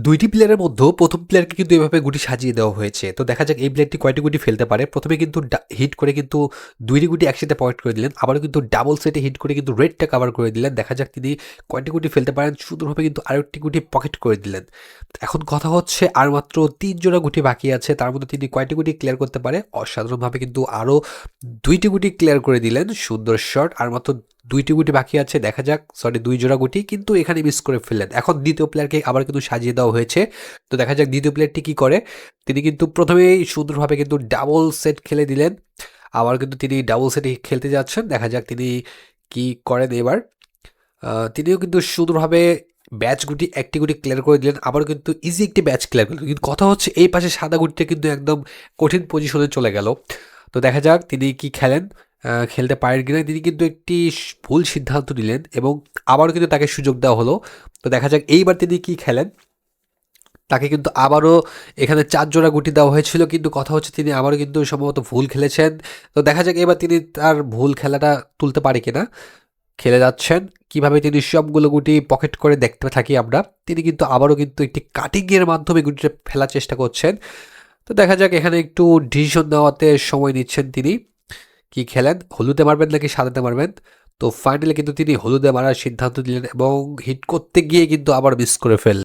দুইটি প্লেয়ারের মধ্যে প্রথম প্লেয়ারকে কিন্তু এভাবে গুটি সাজিয়ে দেওয়া হয়েছে। তো দেখা যাক এই প্লেয়ারটি কয়টি গুটি ফেলতে পারে। প্রথমে কিন্তু হিট করে কিন্তু ২টি গুটি একসাথে পয়েন্ট করে দিলেন। আবারও কিন্তু ডাবল সেটে হিট করে কিন্তু রেডটা কভার করে দিলেন। দেখা যাক তিনি কয়টি গুটি ফেলতে পারেন। সুন্দরভাবে কিন্তু আরেকটি গুটি পকেট করে দিলেন। এখন কথা হচ্ছে আর মাত্র ৩ জোড়া গুটি বাকি আছে। তার মধ্যে তিনি কয়টি গুটি ক্লিয়ার করতে পারে। অসাধারণভাবে কিন্তু আরও ২টি গুটি ক্লিয়ার করে দিলেন। সুন্দর শট। আর মাত্র ২টি গুটি বাকি আছে। দেখা যাক, সরি ২ জোড়া গুটি, কিন্তু এখানে মিস করে ফেললেন। এখন দ্বিতীয় প্লেয়ারকে আবার কিন্তু সাজিয়ে দেওয়া হয়েছে। তো দেখা যাক দ্বিতীয় প্লেয়ারটি কি করে। তিনি কিন্তু প্রথমেই সুন্দরভাবে কিন্তু ডাবল সেট খেলে দিলেন। আবার কিন্তু তিনি ডাবল সেটে খেলতে যাচ্ছেন। দেখা যাক তিনি কি করেন এবার। তিনিও কিন্তু সুন্দরভাবে ব্যাচ গুটি একটি গুটি ক্লিয়ার করে দিলেন। আবারও কিন্তু ইজি একটি ব্যাচ ক্লিয়ার করলেন। কিন্তু কথা হচ্ছে এই পাশে সাদা গুটিটা কিন্তু একদম কঠিন পজিশনে চলে গেল। তো দেখা যাক তিনি কি খেলেন, খেলতে পারেন কিনা। তিনি কিন্তু একটি ভুল সিদ্ধান্ত নিলেন এবং আবারও কিন্তু তাকে সুযোগ দেওয়া হলো। তো দেখা যাক এইবার তিনি কি খেলেন। তাকে কিন্তু আবারও এখানে ৪ জোড়া গুটি দেওয়া হয়েছিল, কিন্তু কথা হচ্ছে তিনি আবারও কিন্তু সম্ভবত ভুল খেলেছেন। তো দেখা যাক এবার তিনি তার ভুল খেলাটা তুলতে পারে কিনা। খেলে যাচ্ছেন। কিভাবে তিনি সবগুলো গুটি পকেট করে দেখতে থাকি আমরা। তিনি কিন্তু আবারও কিন্তু একটি কাটিংয়ের মাধ্যমে গুটিটা ফেলার চেষ্টা করছেন। তো দেখা যাক এখানে একটু ডিসিশন নেওয়াতে সময় নিচ্ছেন তিনি। কি খেলেন, হলুদে মারবেন নাকি সাদাতে মারবেন। তো ফাইনালি কিন্তু তিনি হলুদে মারার সিদ্ধান্ত নিলেন এবং হিট করতে গিয়ে কিন্তু আবার মিস করে ফেললেন।